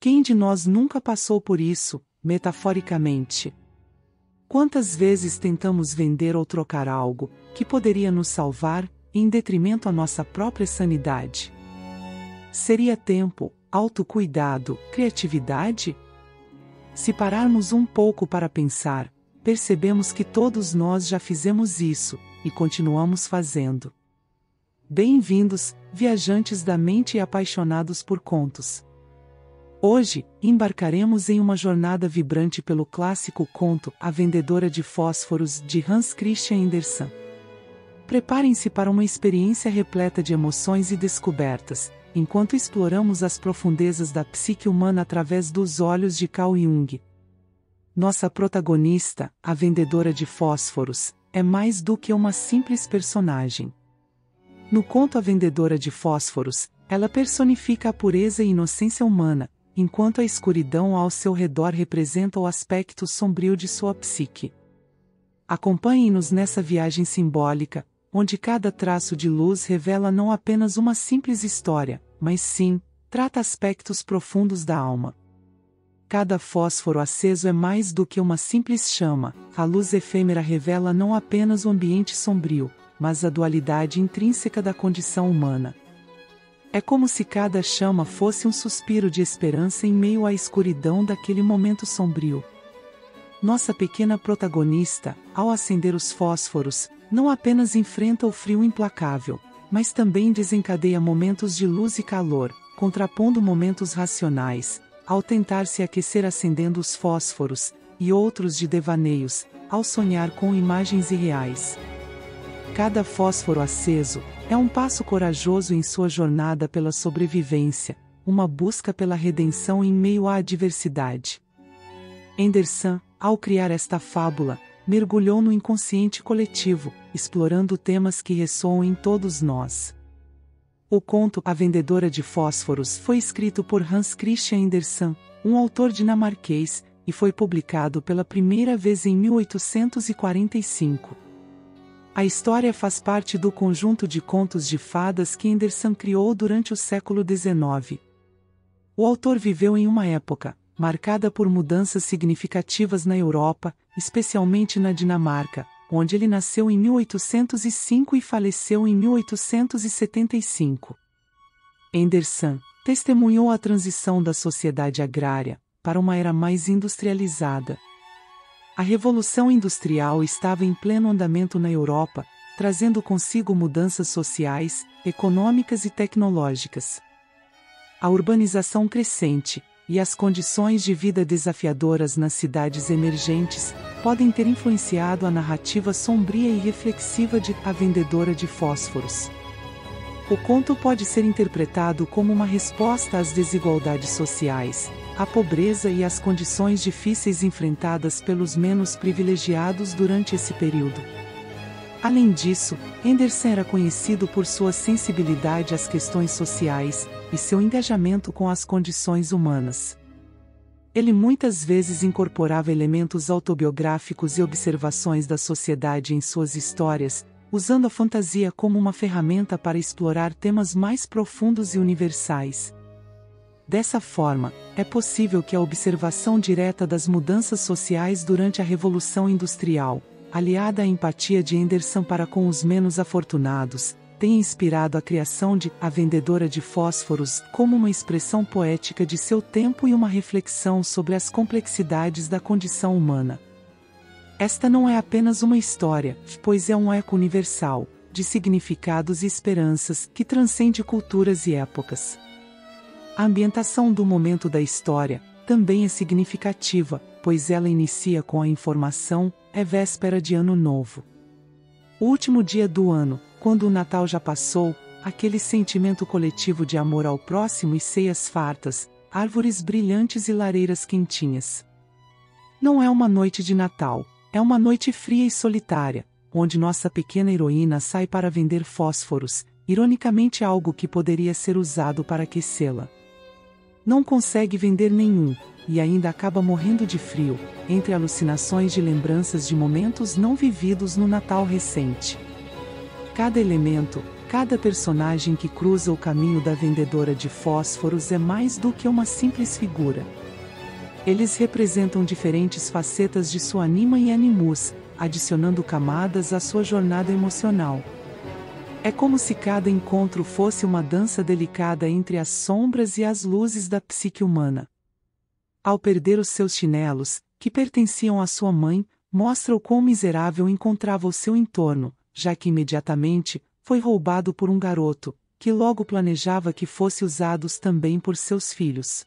Quem de nós nunca passou por isso, metaforicamente? Quantas vezes tentamos vender ou trocar algo que poderia nos salvar, em detrimento à nossa própria sanidade? Seria tempo, autocuidado, criatividade? Se pararmos um pouco para pensar, percebemos que todos nós já fizemos isso, e continuamos fazendo. Bem-vindos, viajantes da mente e apaixonados por contos. Hoje, embarcaremos em uma jornada vibrante pelo clássico conto A Vendedora de Fósforos, de Hans Christian Andersen. Preparem-se para uma experiência repleta de emoções e descobertas, enquanto exploramos as profundezas da psique humana através dos olhos de Carl Jung. Nossa protagonista, a vendedora de fósforos, é mais do que uma simples personagem. No conto A Vendedora de Fósforos, ela personifica a pureza e inocência humana, enquanto a escuridão ao seu redor representa o aspecto sombrio de sua psique. Acompanhem-nos nessa viagem simbólica, onde cada traço de luz revela não apenas uma simples história, mas sim, trata aspectos profundos da alma. Cada fósforo aceso é mais do que uma simples chama, a luz efêmera revela não apenas o ambiente sombrio, mas a dualidade intrínseca da condição humana. É como se cada chama fosse um suspiro de esperança em meio à escuridão daquele momento sombrio. Nossa pequena protagonista, ao acender os fósforos, não apenas enfrenta o frio implacável, mas também desencadeia momentos de luz e calor, contrapondo momentos racionais, ao tentar se aquecer acendendo os fósforos, e outros de devaneios, ao sonhar com imagens irreais. Cada fósforo aceso é um passo corajoso em sua jornada pela sobrevivência, uma busca pela redenção em meio à adversidade. Andersen, ao criar esta fábula, mergulhou no inconsciente coletivo, explorando temas que ressoam em todos nós. O conto A Vendedora de Fósforos foi escrito por Hans Christian Andersen, um autor dinamarquês, e foi publicado pela primeira vez em 1845. A história faz parte do conjunto de contos de fadas que Andersen criou durante o século XIX. O autor viveu em uma época marcada por mudanças significativas na Europa, especialmente na Dinamarca, onde ele nasceu em 1805 e faleceu em 1875. Andersen testemunhou a transição da sociedade agrária para uma era mais industrializada. A Revolução Industrial estava em pleno andamento na Europa, trazendo consigo mudanças sociais, econômicas e tecnológicas. A urbanização crescente e as condições de vida desafiadoras nas cidades emergentes podem ter influenciado a narrativa sombria e reflexiva de A Vendedora de Fósforos. O conto pode ser interpretado como uma resposta às desigualdades sociais, à pobreza e às condições difíceis enfrentadas pelos menos privilegiados durante esse período. Além disso, Andersen era conhecido por sua sensibilidade às questões sociais e seu engajamento com as condições humanas. Ele muitas vezes incorporava elementos autobiográficos e observações da sociedade em suas histórias, usando a fantasia como uma ferramenta para explorar temas mais profundos e universais. Dessa forma, é possível que a observação direta das mudanças sociais durante a Revolução Industrial, aliada à empatia de Andersen para com os menos afortunados, tenha inspirado a criação de A Vendedora de Fósforos como uma expressão poética de seu tempo e uma reflexão sobre as complexidades da condição humana. Esta não é apenas uma história, pois é um eco universal, de significados e esperanças que transcende culturas e épocas. A ambientação do momento da história também é significativa, pois ela inicia com a informação: é véspera de Ano Novo. O último dia do ano, quando o Natal já passou, aquele sentimento coletivo de amor ao próximo e ceias fartas, árvores brilhantes e lareiras quentinhas. Não é uma noite de Natal, é uma noite fria e solitária, onde nossa pequena heroína sai para vender fósforos, ironicamente algo que poderia ser usado para aquecê-la. Não consegue vender nenhum, e ainda acaba morrendo de frio, entre alucinações de lembranças de momentos não vividos no Natal recente. Cada elemento, Cada personagem que cruza o caminho da vendedora de fósforos é mais do que uma simples figura. Eles representam diferentes facetas de sua anima e animus, adicionando camadas à sua jornada emocional. É como se cada encontro fosse uma dança delicada entre as sombras e as luzes da psique humana. Ao perder os seus chinelos, que pertenciam à sua mãe, mostra o quão miserável encontrava o seu entorno, já que imediatamente foi roubado por um garoto, que logo planejava que fosse usados também por seus filhos.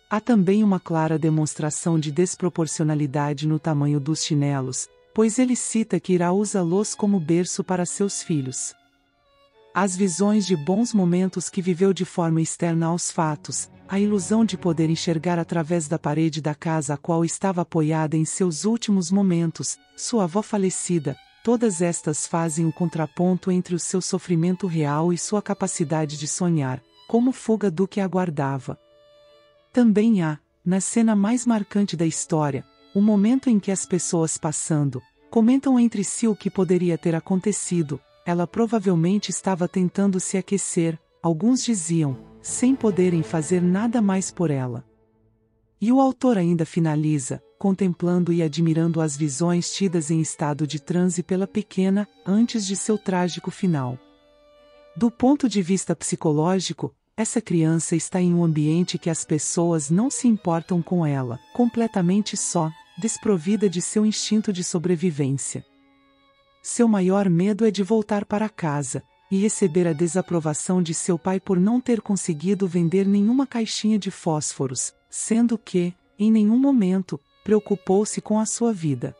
Há também uma clara demonstração de desproporcionalidade no tamanho dos chinelos, pois ele cita que irá usá-los como berço para seus filhos. As visões de bons momentos que viveu de forma externa aos fatos, a ilusão de poder enxergar através da parede da casa a qual estava apoiada em seus últimos momentos, sua avó falecida, todas estas fazem o contraponto entre o seu sofrimento real e sua capacidade de sonhar, como fuga do que aguardava. Também há, na cena mais marcante da história, um momento em que as pessoas passando, comentam entre si o que poderia ter acontecido. Ela provavelmente estava tentando se aquecer, alguns diziam, sem poderem fazer nada mais por ela. E o autor ainda finaliza, contemplando e admirando as visões tidas em estado de transe pela pequena, antes de seu trágico final. Do ponto de vista psicológico, essa criança está em um ambiente que as pessoas não se importam com ela, completamente só, desprovida de seu instinto de sobrevivência. Seu maior medo é de voltar para casa e receber a desaprovação de seu pai por não ter conseguido vender nenhuma caixinha de fósforos, sendo que, em nenhum momento, preocupou-se com a sua vida.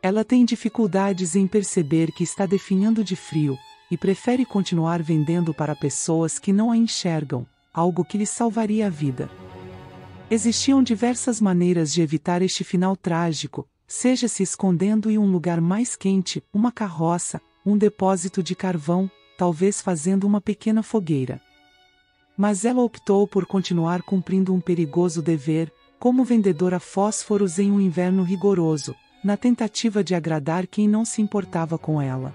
Ela tem dificuldades em perceber que está definhando de frio, e prefere continuar vendendo para pessoas que não a enxergam, algo que lhe salvaria a vida. Existiam diversas maneiras de evitar este final trágico, seja se escondendo em um lugar mais quente, uma carroça, um depósito de carvão, talvez fazendo uma pequena fogueira. Mas ela optou por continuar cumprindo um perigoso dever, como vendedora fósforos em um inverno rigoroso, na tentativa de agradar quem não se importava com ela.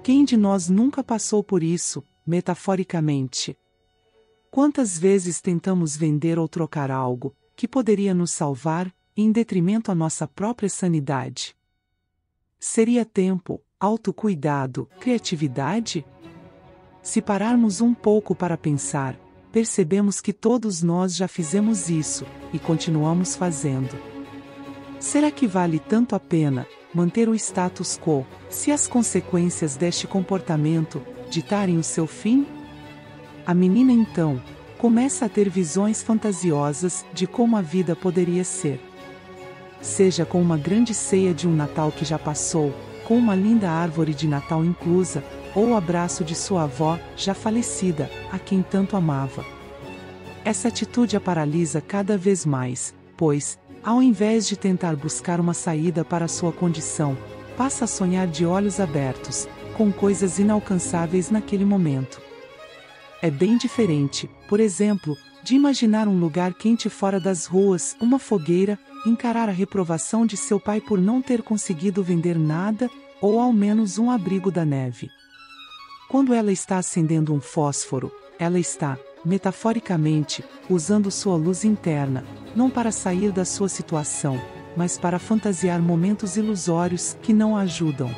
Quem de nós nunca passou por isso, metaforicamente? Quantas vezes tentamos vender ou trocar algo, que poderia nos salvar, em detrimento à nossa própria sanidade? Seria tempo, autocuidado, criatividade? Se pararmos um pouco para pensar, percebemos que todos nós já fizemos isso, e continuamos fazendo. Será que vale tanto a pena manter o status quo, se as consequências deste comportamento ditarem o seu fim? A menina então começa a ter visões fantasiosas de como a vida poderia ser. Seja com uma grande ceia de um Natal que já passou, com uma linda árvore de Natal inclusa, ou o abraço de sua avó, já falecida, a quem tanto amava. Essa atitude a paralisa cada vez mais, pois, ao invés de tentar buscar uma saída para sua condição, passa a sonhar de olhos abertos, com coisas inalcançáveis naquele momento. É bem diferente, por exemplo, de imaginar um lugar quente fora das ruas, uma fogueira, encarar a reprovação de seu pai por não ter conseguido vender nada, ou ao menos um abrigo da neve. Quando ela está acendendo um fósforo, ela está, metaforicamente, usando sua luz interna, não para sair da sua situação, mas para fantasiar momentos ilusórios que não a ajudam.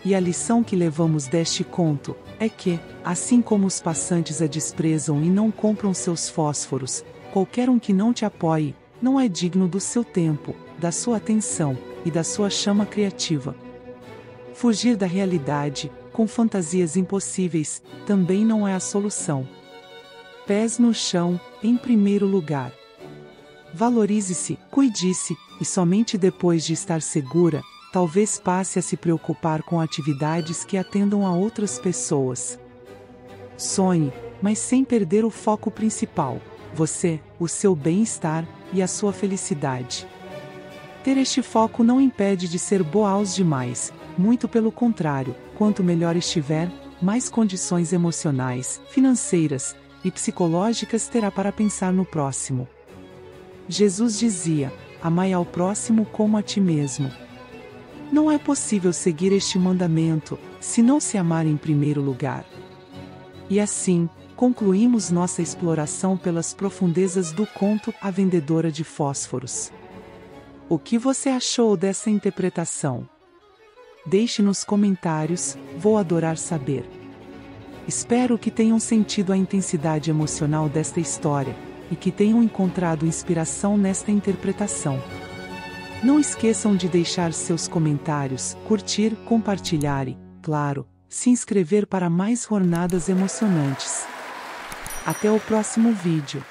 E a lição que levamos deste conto é que, assim como os passantes a desprezam e não compram seus fósforos, qualquer um que não te apoie, não é digno do seu tempo, da sua atenção e da sua chama criativa. Fugir da realidade, com fantasias impossíveis, também não é a solução. Pés no chão, em primeiro lugar. Valorize-se, cuide-se, e somente depois de estar segura, talvez passe a se preocupar com atividades que atendam a outras pessoas. Sonhe, mas sem perder o foco principal: você, o seu bem-estar e a sua felicidade. Ter este foco não impede de ser boaos demais, muito pelo contrário, quanto melhor estiver, mais condições emocionais, financeiras e psicológicas terá para pensar no próximo. Jesus dizia: amai ao próximo como a ti mesmo. Não é possível seguir este mandamento, se não se amar em primeiro lugar? E assim, concluímos nossa exploração pelas profundezas do conto A Vendedora de Fósforos. O que você achou dessa interpretação? Deixe nos comentários, vou adorar saber. Espero que tenham sentido a intensidade emocional desta história, e que tenham encontrado inspiração nesta interpretação. Não esqueçam de deixar seus comentários, curtir, compartilhar e, claro, se inscrever para mais jornadas emocionantes. Até o próximo vídeo.